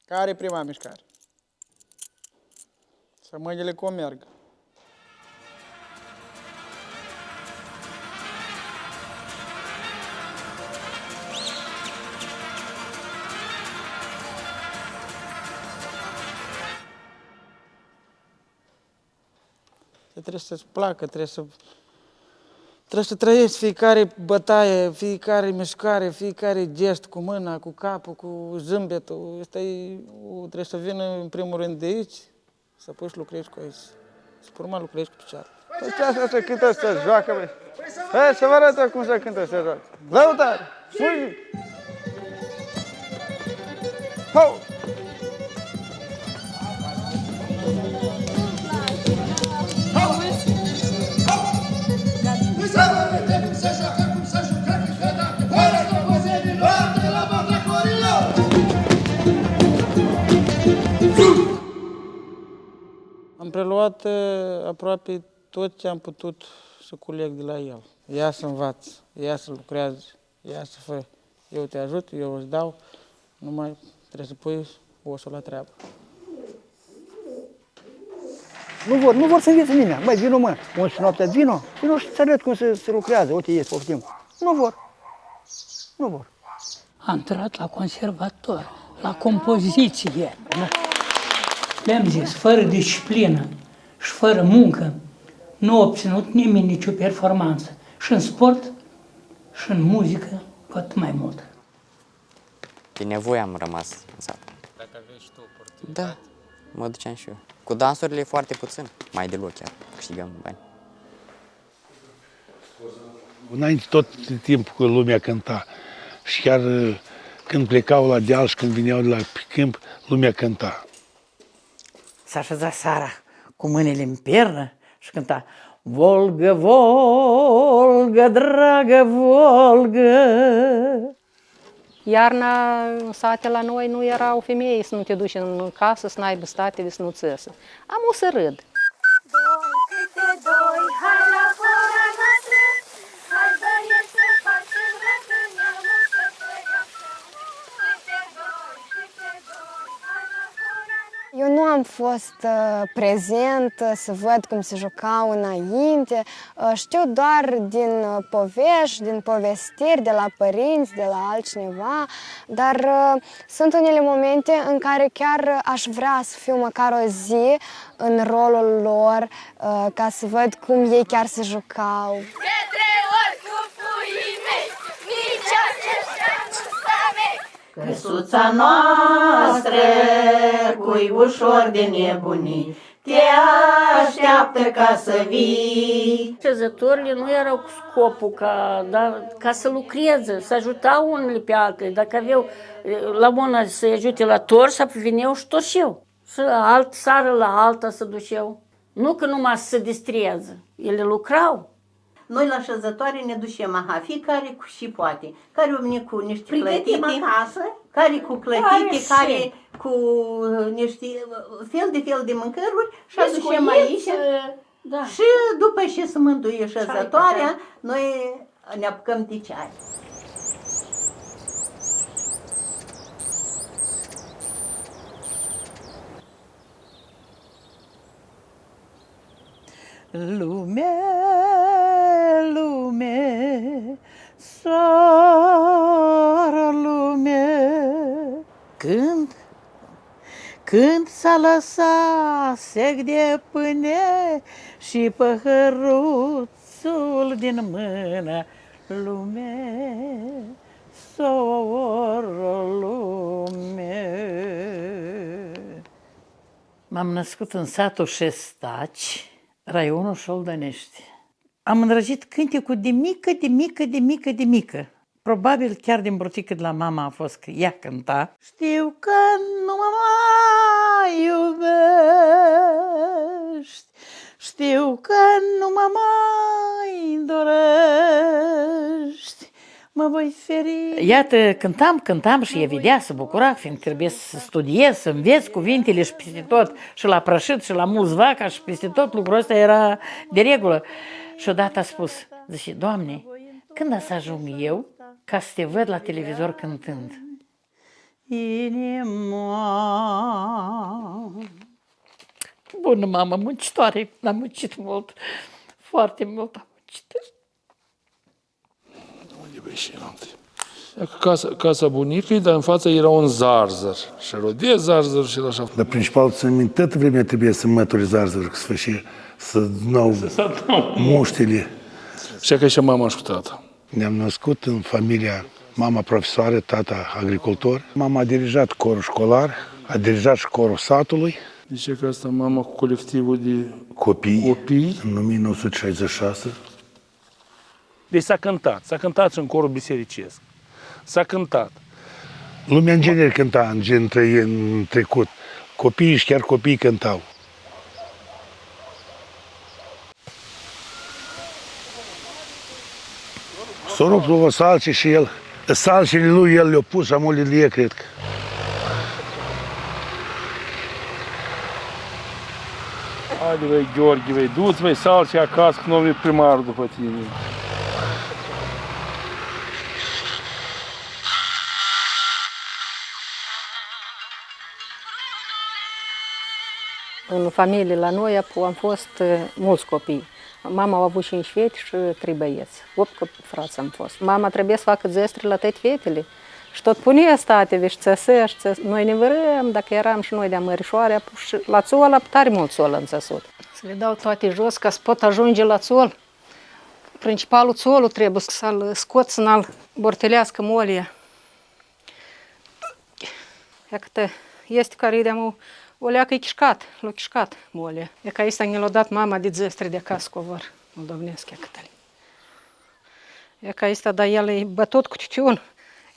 Care e prima mișcare? Să mâinile cum merg. Trebuie să-ți placă, trebuie să trăiești fiecare bătaie, fiecare mișcare, fiecare gest cu mâna, cu capul, cu zâmbetul. Trebuie să vină în primul rând de aici, să poți să lucrezi cu aici. Să pe urmă lucrezi cu cealaltă. Păi ce asta să cântă, să joacă, băi? Hai să vă arăt cum să cântă, să joacă. Lăutare! Muzic! Ho! Am preluat aproape tot ce am putut să culeg de la el. Ea să învață, ea să lucrează, ea să fă. Eu te ajut, eu îți dau, numai trebuie să pui osul la treabă. Nu vor să învețe nimeni. Băi, vino mă, 11 noaptea, vino și să arăt cum se lucrează. Uite, ies, poftim. Nu vor. Am intrat la conservator, la compoziție. Le-am zis, fără disciplină și fără muncă, nu a obținut nimeni nicio performanță. Și în sport, și în muzică, cu atât mai mult. De nevoie am rămas în sat. Dacă aveai și tu oportunitate. Da, mă duceam și eu. Cu dansurile foarte puțin, mai deloc chiar, câștigăm bani. Înainte tot timpul că lumea cânta și chiar când plecau la deal și când vineau de la câmp, lumea cânta. S-a așezat Sara cu mâinile în pernă și cânta Volgă, Volgă, dragă Volgă. Iarna în sate la noi nu erau femei să nu te duci în casă, să n-aibă statele, să nu țesă. Am o să râd. Eu nu am fost prezent să văd cum se jucau înainte. Știu doar din povești, din povestiri, de la părinți, de la altcineva, dar sunt unele momente în care chiar aș vrea să fiu măcar o zi în rolul lor, ca să văd cum ei chiar se jucau. De 3 ori cu puii mei, nici aceștia nu sta-mei. Căsuța noastră, cui ușor de nebunii, te așteaptă ca să vii. Cezătorile nu erau cu scopul ca să lucreze, să ajutau unele pe altele. Dacă aveau la una să-i ajute la tors, vineau și torșeau. Și alt sară la alta să duceau. Nu că numai să se distreze, ele lucrau. Noi la șezătoare ne ducem aha, fiecare cu și poate. Care o vine cu niște clătite, care cu clătite, care cu niște fel de mâncăruri și aducem aici. Da. Și după ce se mântuie șezătoarea, noi ne apucăm de ceai. Lume, lume, soară lume, când s-a lăsat sec de pâine și păhăruțul din mână, lume, soară lume. M-am născut în satul Șestaci, raionul Șoldănești. Am îndrăgit cântecul de mică. Probabil chiar din brutică de la mama a fost că ea cânta. Știu că nu mă mai iubești, știu că nu mă mai dorești, mă voi feri. Iată, cântam și ea vedea, se bucura, fiindcă trebuie să studiez, să înveți cuvintele și peste tot, și la prășit, și la mulți vaca, și peste tot lucrul ăsta era de regulă. Și odată a spus, zice, Doamne, când să ajung eu ca să te văd la televizor cântând? inima. Bună mamă, muncitoare, am muncit mult, foarte mult am muncit. Unde vei și noapte? Casa bunicii, dar în față era un zarzăr. Și rodea zarzăr și așa. Dar principal, să minte, toată vremea trebuie să mături zarzăr, să dau muștele. Și că și mama și cu tata. Ne-am născut în familia, mama profesoară, tata agricultor. Mama a dirijat corul școlar, a dirijat și corul satului. Zice că asta mama cu colectivul de copii în 1966. Deci s-a cântat și în corul bisericesc. S-a cântat. Lumea în genere cânta în trecut. Copiii și chiar copiii cântau. S-a rupt o salce și el, salcele lui el le-a pus amulilie, cred că. Haide, băi, Gheorghe, băi, du-ți, băi, salce acasă, că nu a venit primarul după tine. În familie la noi am fost mulți copii. Mama a avut 5 fete și 3 băieți. 8 frați am fost. Mama trebuie să facă zestre la toate fetele. Și tot punea stateve și țăsești. Noi ne vărăm, dacă eram și noi de mărișoare, la țoală, tare mult țol am țăsut. Să le dau toate jos ca să pot ajunge la țol. Principalul țolul trebuie să-l scot, să-l bortelească molia. Iată, este care de-am o leacă e chișcat, l-a chișcat molia. E ca asta ne l-a dat mama de zestre de acasă cu ovăr moldovnesc, e ca asta, dar el e bătut cu tutiun.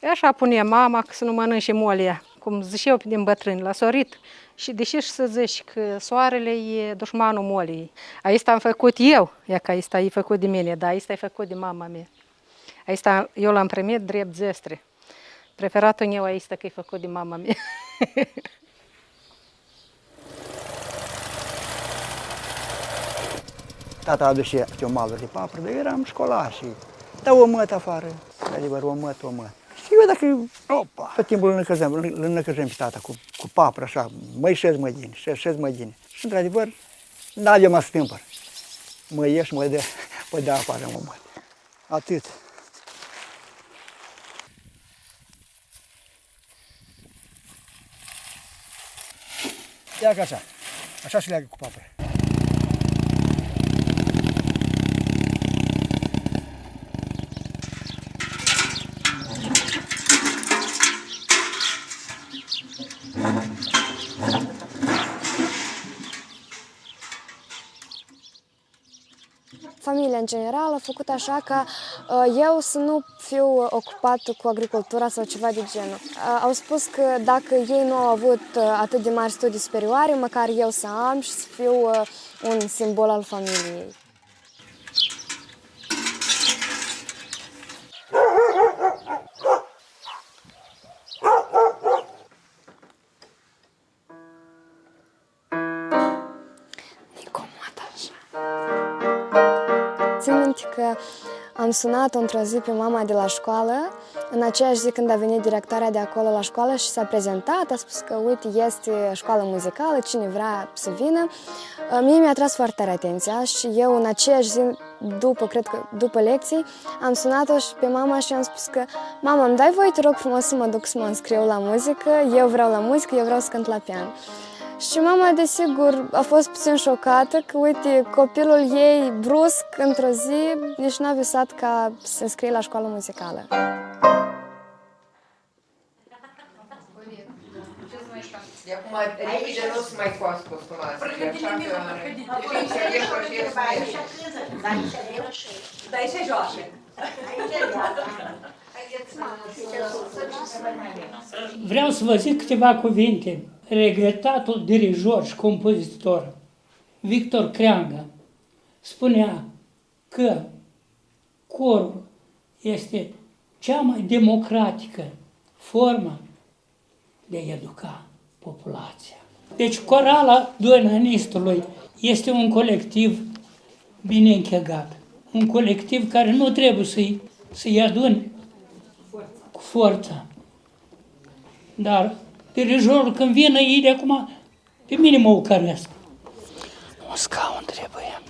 E așa punea mama să nu mănânce molia, cum ziceau din bătrâni, la sorit. Și deși și să zici că soarele e dușmanul moliei. Asta am făcut eu, e ca asta e făcut de mine, dar asta e făcut de mama mea. Asta eu l-am primit drept zestre. Preferatul meu asta că e făcut de mama mea. Tata aduce o maluri de papră, dar eram școlar și dau o măt afară, de adevăr, o măt. Și eu dacă tot timpul îl năcăjăm pe tata cu papră, așa, măi șez mădini. Și într-adevăr, n-are mă stâmpăr. Mă ieși, mă dă afară, mă măt. Atât. Ia ca așa. Așa se leagă cu papră. Familia, în general, a făcut așa ca eu să nu fiu ocupat cu agricultura sau ceva de genul. Au spus că dacă ei nu au avut atât de mari studii superioare, măcar eu să am și să fiu un simbol al familiei. Țin minte că am sunat într-o zi pe mama de la școală, în aceeași zi când a venit directoarea de acolo la școală și s-a prezentat, a spus că, uite, este școală muzicală, cine vrea să vină. Mie mi-a tras foarte tare atenția și eu în aceeași zi, cred că după lecții, am sunat-o și pe mama și am spus că, mama, îmi dai voie, te rog frumos să mă duc să mă înscriu la muzică, eu vreau la muzică, eu vreau să cânt la pian. Și mama, desigur, a fost puțin șocată că, uite, copilul ei, brusc, într-o zi, nici n-a visat ca să se înscrie la școală muzicală. De acum, repede nu o să mai poți postulați. Dar aici joacă. Vreau să vă zic câteva cuvinte. Regretatul dirijor și compozitor Victor Creangă spunea că corul este cea mai democratică formă de a educa populația. Deci corala Doinanistului este un colectiv bine închegat, un colectiv care nu trebuie să-i aduni cu forța. Dar dirijorul când vine, ei de acum, pe mine mă ucăresc. Un scaun trebuie.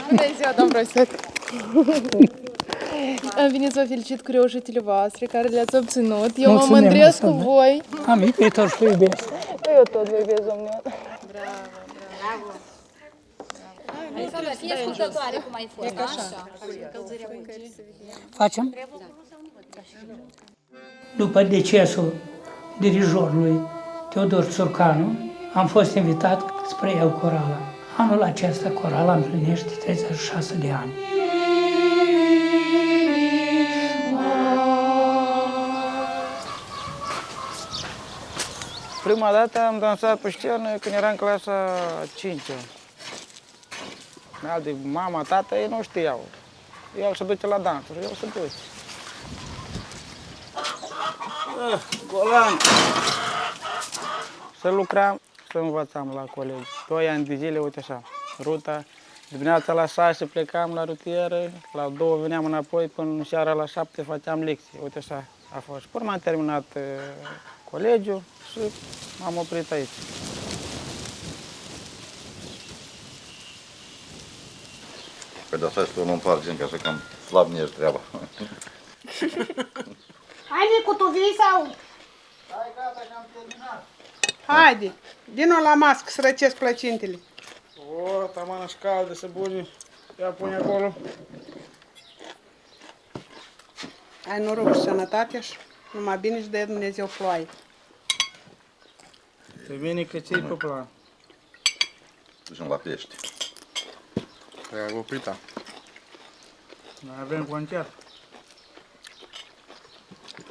Bună ziua, doamnă profesor! Am venit să vă felicit cu reușitele voastre care le-ați obținut. Eu mă mândresc cu voi. Am iubit-o și iubesc. Eu tot vă iubesc, domnule. Fie ascultătoare cum ai fost, așa. Facem? După decesul dirijorului Teodor Țurcanu, am fost invitat să preiau corala. Anul acesta corala împlinește 36 de ani. Prima dată am dansat pe scenă când eram în clasa 5-a. De mama, tata, ei nu știau. El se duce la dansuri, eu se duce. Golan! Să lucram, să învățam la colegi. 2 ani de zile, uite așa, ruta. Dimineața la 6 plecam la rutieră, la 2 veneam înapoi, până seara la 7 făceam lecții. Uite așa a fost. Și până am terminat colegiul și m-am oprit aici. Păi de asta să nu împargem, că așa cam slab ne ești treaba. Hai, Nicu, tu vii sau? Hai, gata, că am terminat. Haide, vino la mască să răcesc plăcintele. O, tamană și caldă, să bune. Ia pune acolo. Ai noroc și sănătate și numai bine și dă Dumnezeu ploaie. Pe mine că ții pe plan. Ducem la pește. Păi, oprita. Noi avem concert.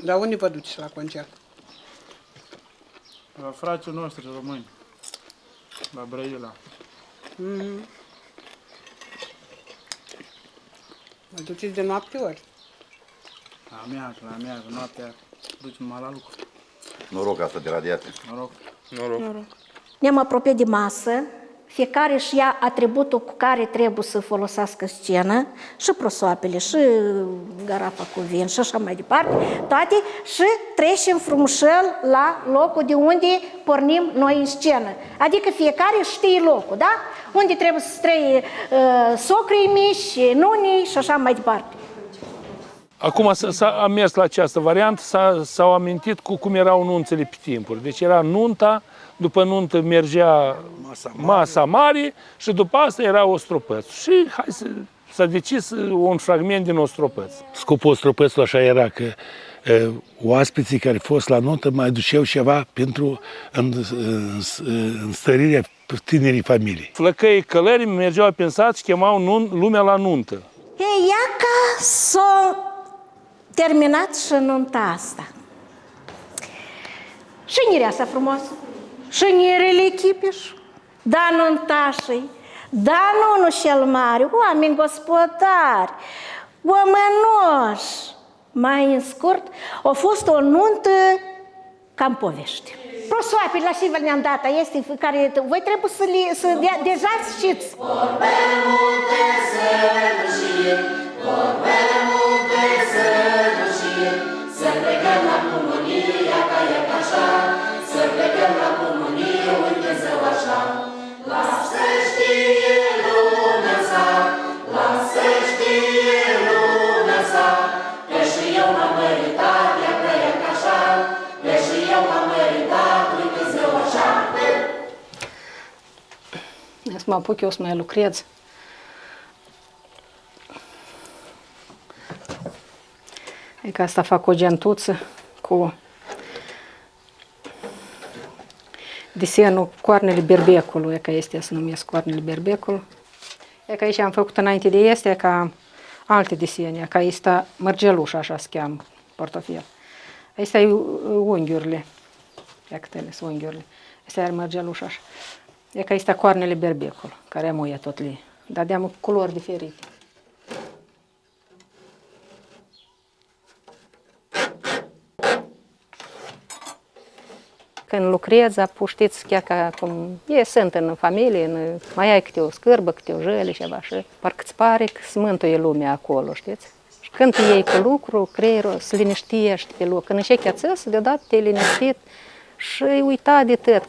Dar unde vă duceți la concert? La frații noștri români. La Brăila. Vă duceți de noapte ori? La amiază, noaptea ducem la lucru. Noroc asta de radiate. Noroc. Ne-am apropiat de masă, fiecare își ia atributul cu care trebuie să folosească scenă, și prosoapele, și garafa cu vin, și așa mai departe, toate, și trecem frumușel la locul de unde pornim noi în scenă. Adică fiecare știe locul, da? Unde trebuie să străie socrii mici, nunii și așa mai departe. Acum am mers la această variantă, s-au amintit cu cum erau nunțele pe timpuri. Deci era nunta, după nuntă mergea masa mare și după asta era ostropățul. Și s-a decis un fragment din ostropăț. Scopul ostropățului așa era că oaspeții care au fost la nuntă mai duceau ceva pentru înstărirea tinerii familii. Flăcăii călării mergeau pe sat și chemau lumea la nuntă. Ei, ia ca s-a terminat și nunta asta. Și nireasa frumoasă, și nirele Chipiș, da nuntașii, da nunul cel mare, oameni gospodari, oamănoși. Mai în scurt, a fost o nuntă cam poveste. Prosoapele, la ce ne-am dat, este care voi trebuie să deja știți. Vorbele multe sănășie, vorbele multe sănășie, să plecăm la comunie, iaca e așa, să plecăm la comunie, uite zău așa. Lasă știe lumea sa, lasă știe lumea sa, că și eu m-am meritat, iaca e așa, că și eu m-am meritat, uite zău așa. Să mă apuc eu să mai lucrez. E că asta fac o gentuță cu desenul coarnele berbecului, e că este să numesc coarnele berbecului. E că aici am făcut înainte de este, e ca alte desene, e că este mărgeluș, așa se cheamă, portofel. Aici e unghiurile, e că tele sunt unghiurile, astea e mărgeluș așa. E că este coarnele berbecului, care amuie tot li, dar de-am culori diferite. când lucrezi, știți, chiar ca cum sunt în familie, mai ai câte o scârbă, câte o jăle și ceva, și parcă îți pare că se mântuie lumea acolo, știți? Și când te iei pe lucru, creierul se liniștește pe loc. Când începi a țăsă, deodată te-ai liniștit și ai uitat de tot.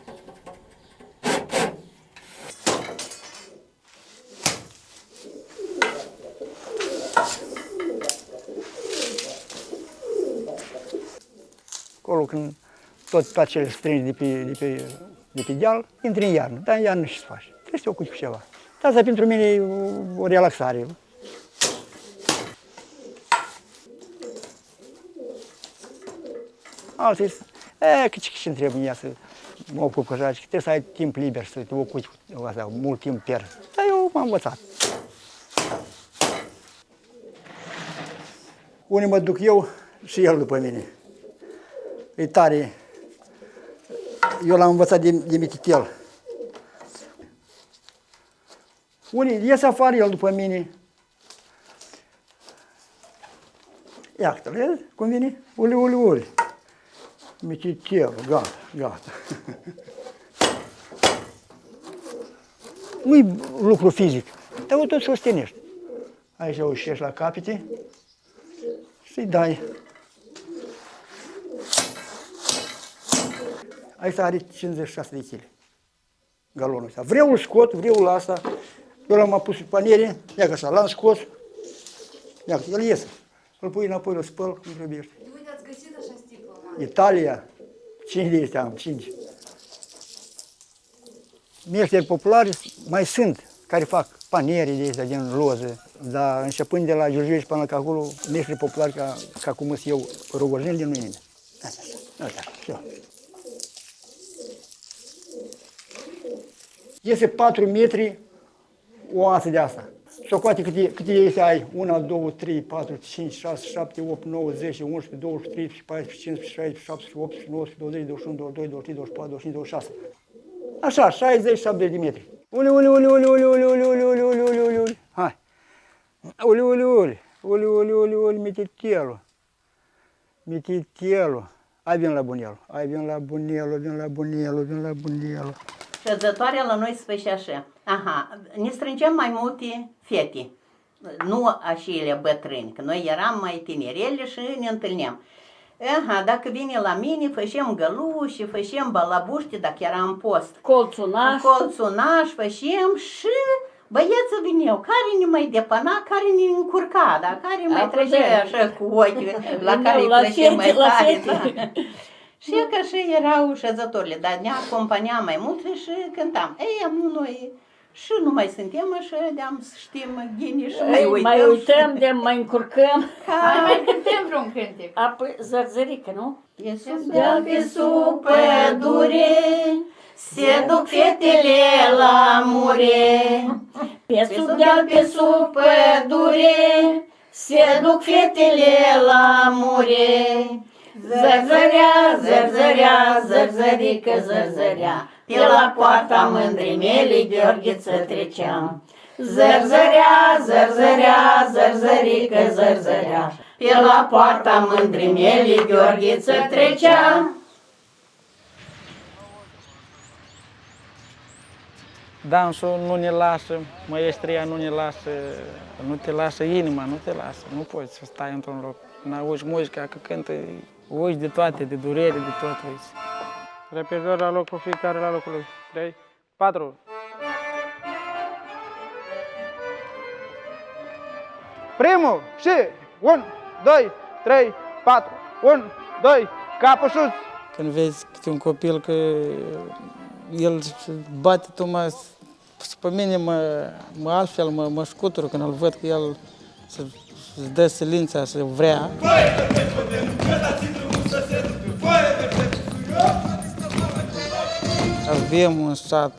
Acolo când tot ce strângi de pe deal, intri în iarnă. Dar în iarnă ce să faci? Trebuie să te ocupi cu ceva. Asta pentru mine e o relaxare. Alții zic, ce trebuie ea să mă ocup cu așa, trebuie să ai timp liber, să te ocupi cu asta, mult timp pierd. Dar eu m-am învățat. Unii mă duc eu și el după mine. E tare. Eu l-am învățat de mititel. Unii ies afară, el după mine. Iată, vezi cum vine? Uli. Mititelul, gata. Nu-i lucru fizic, dar o tot sostenești. Aici o ieși la capete și-i dai. Aici are 56 de kg, galonul ăsta. Vreau îl scot, vreau la asta. Eu l-am pus pe paniere, ia că așa, l-am scos. Ia că el iese. Îl pui înapoi, îl spăl, cum trebuie. De unde ați găsit așa sticlă, mă? Italia, 5 de este am, 5. Meșteri populari mai sunt, care fac paniere de astea din loză, dar începând de la Giurgiuiești până la acolo, meșteri populari ca cum sunt eu, rogojnel din mâine. Uite, iese 4 metri o asă de asta. Socoate câte iese ai? 1, 2, 3, 4, 5, 6, 7, 8, 9, 10, 11, 12, 13, 14, 15, 16, 17, 18, 19, 20, 21, 22, 23, 24, 25, 26. Așa, 60, 70 de metri. Uli. Hai. Uli, mititelul. Ai vin la bunelul. Șezătoarea la noi se făcea așa. Ne strângeam mai multe fete, nu așile bătrâni, că noi eram mai tinerele și ne întâlneam. Dacă vine la mine, făceam găluși, făceam balabuște, dacă era în post. Colțunaș făceam și băieții vineau, care ne mai depăna, care ne încurca, dar care mai trecea așa cu ochi, la care îi plăcea mai tare. Și că și erau șezătorile, dar ne acompaniam mai mult și cântam. Noi și nu mai suntem așa, de-am să știm ghini și mai uităm. Mai uităm, mai încurcăm. Mai cântăm vreun cântec. Apoi zărzărică, nu? Pe sub pădure se duc fetele la mure. Pe sub pădure se duc fetele la mure. Zărzărică, zărzărea, pe la poarta mândrii mele Gheorghiță trecea. Zărzărică, zărzărea, pe la poarta mândrii mele Gheorghiță trecea. Dansul nu ne lasă, maestria nu ne lasă, nu te lasă inima, nu te lasă. Nu poți să stai într-un loc. N-auzi muzica, că cântă, uiți de toate, de durere, de tot uiți. Repejor la locul, fiecare la locul lui. 3, 4. Primul și 1, 2, 3, 4, 1, 2, capul sus. Când vezi câte un copil că el bate tocmai, pe mine altfel mă scutură când îl văd că el îți dă silința să vrea. Avem un sat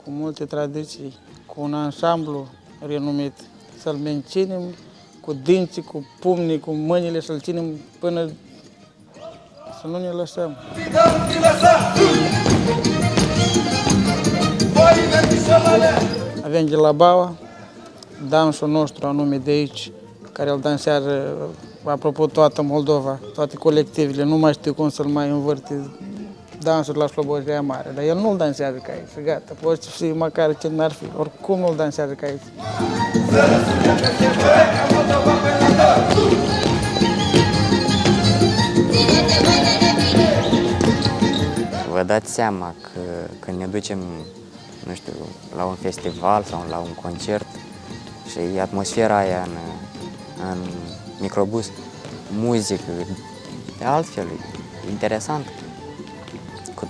cu multe tradiții, cu un ansamblu renumit. Să-l menținem cu dinții, cu pumnii, cu mâinile, să-l ținem până să nu ne lăsăm. Avem de la Baua, dansul nostru anume de aici, care îl dansează, apropo, toată Moldova, toate colectivele, nu mai știu cum să-l mai învârte dansuri la Slobozia Mare, dar el nu-l dansează ca aici, gata, poți să fii măcar ce n-ar fi, oricum nu-l dansează ca aici. Vă dați seama că când ne ducem, nu știu, la un festival sau la un concert și atmosfera aia în microbus, muzică, de altfel, e interesant, cu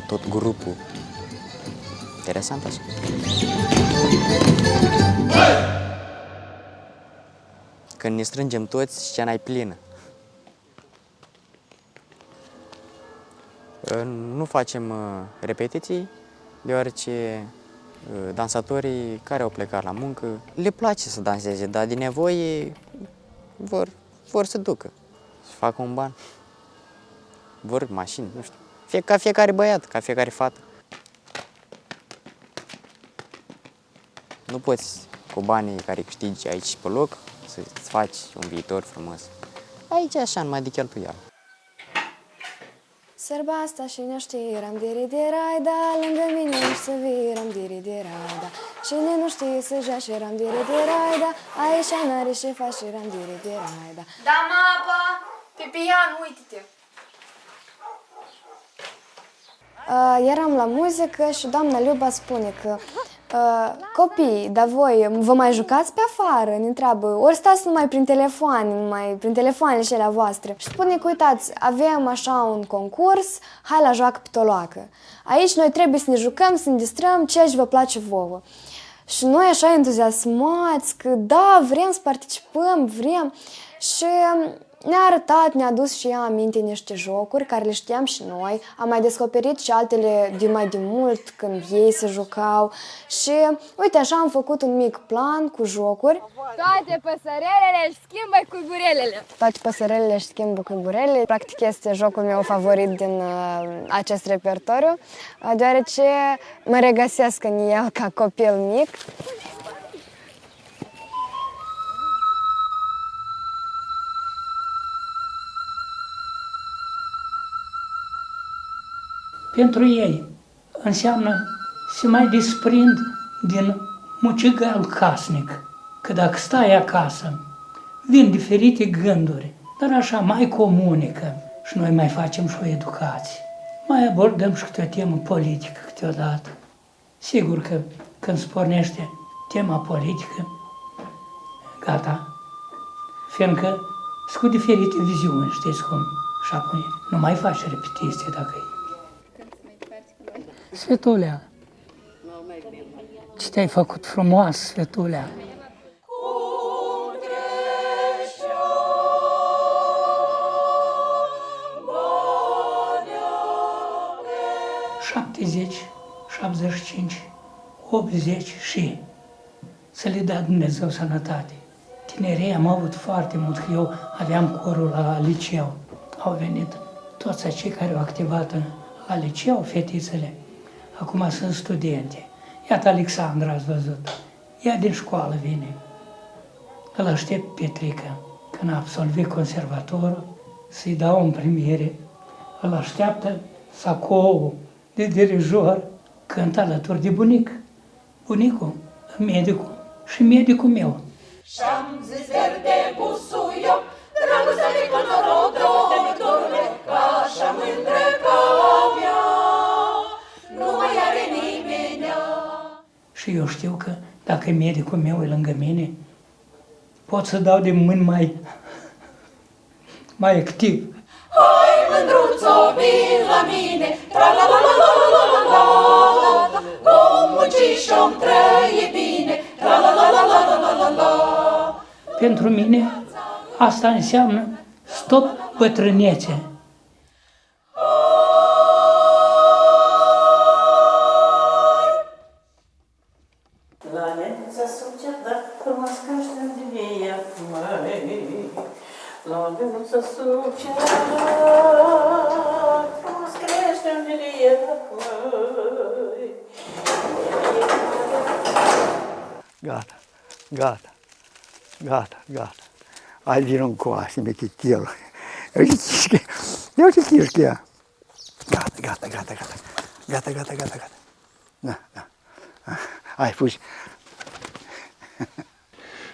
tot grupul, interesant așa. Când ne strângem toți, scena e plină. Nu facem repetiții, deoarece dansatorii care au plecat la muncă le place să danseze, dar de nevoie vor să ducă, să facă un ban, vor mașini, nu știu, ca fiecare băiat, ca fiecare fată. Nu poți cu banii care câștigi aici pe loc să-ți faci un viitor frumos. Aici așa, numai de cheltuială. Sărba asta și ne știram diri-diraida, lângă mine nici să viram diri-diraida. Cine nu știe să joace ram diri-diraida, aici n-are ce face ram diri-diraida. Da, mapa, pe pian, uite-te. Eram la muzică și doamna Luba spune că copii, dar voi vă mai jucați pe afară? Ne întreabă, ori stați numai prin telefoane, numai prin telefoanele și alea voastre. Și spune că, uitați, avem așa un concurs, hai la joacă pitoloacă. Aici noi trebuie să ne jucăm, să ne distrăm, ceea ce vă place vouă. Și noi așa entuziasmați că da, vrem să participăm, vrem. Și ne-a arătat, ne-a dus și ea aminte niște jocuri care le știam și noi. Am mai descoperit și altele de mai de mult când ei se jucau. Și uite, așa am făcut un mic plan cu jocuri. Toate păsărelele își schimbă cuiburelele. Toate păsărelele își schimbă cuiburelele. Practic este jocul meu favorit din acest repertoriu, deoarece mă regăsesc în el ca copil mic. Pentru ei înseamnă să mai desprind din mucigal casnic, că dacă stai acasă, vin diferite gânduri, dar așa mai comunică și noi mai facem și o educație. Mai abordăm și câte o temă politică câteodată. Sigur că când se pornește tema politică, gata, fiindcă sunt cu diferite viziuni, știți cum, și apoi nu mai faci repetiție dacă e. Svetulea, ce te-ai făcut frumos, Svetulea? ...70, 75, 80 și să le dea Dumnezeu sănătate. Tinerii am avut foarte mult, că eu aveam corul la liceu. Au venit toți acei care au activat la liceu, fetițele. Acum sunt studente. Iată Alexandra, ați văzut. Ea din școală vine. Îl aștept Petrica. Când a absolvit conservatorul, să-i dau în premiere. Îl așteaptă sacoul de dirijor. Cânt alături de bunic. Bunicul, medicul și medicul meu. Și-am zis verde busuioc, dragostea-i cu noroc, dorule, ca așa mândră ca mea, nu mai are nimeni. Și eu știu că dacă medicul meu e lângă mine, pot să dau de mâini mai activ. Hai, mândruțo, vin la mine, tra-la-la-la-la-la-la-la, cum munci și-om trăie bine, tra-la-la-la-la-la-la-la. Pentru mine, asta înseamnă stop bătrânețe. La neța sucea, dar frumos caște-n de ea, măi. La neța sucea, frumos crește-n de ea, măi. Gata, gata, gata, gata. Hai din încoace, mi chichel. Eu ce chișche ea. Gata. Da. Hai, fugi.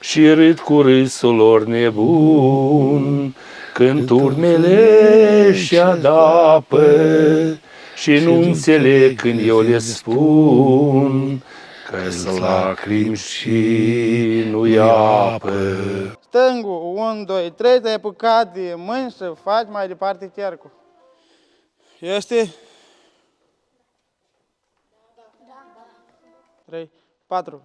Și râd cu râsul lor nebun, când urmele și-a apă, și nu înțeleg când eu le spun, că-s lacrimi și nu-i apă. Stângul, 1, 2, 3, te-ai apucat de mâini și faci mai departe cercul. Este? 3, 4.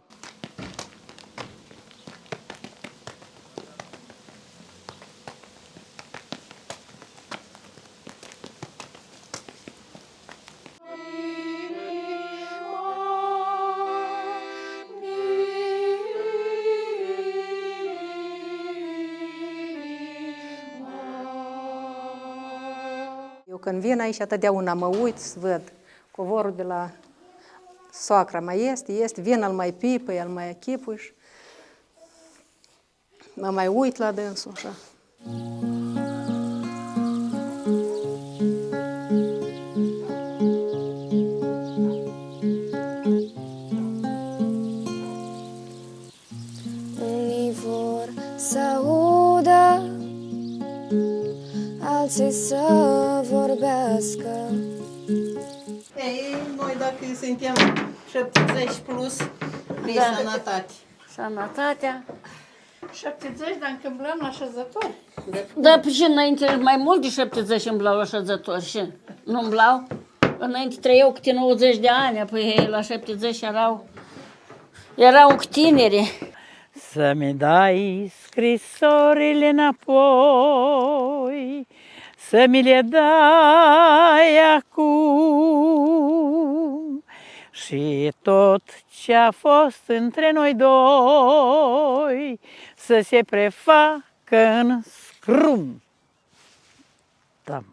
Eu când vin aici, totdeauna mă uit să văd covorul de la soacra mai este, vin, îl mai pipă, îl mai echipuș. Mă mai uit la dânsul așa. Unii vor să audă, alții să vorbească. Ei, noi dacă suntem 70 plus, prin sănătate. Sănătatea. 70, dar încă îmblăm la așezători. Da, și înainte, mai mult de 70 îmblau la așezători și nu îmblau. Înainte trăiau câte 90 de ani, apoi la 70 erau cu tineri. Să-mi dai scrisorile înapoi, să mi le dai acum, și tot ce-a fost între noi doi să se prefacă în scrum. Da.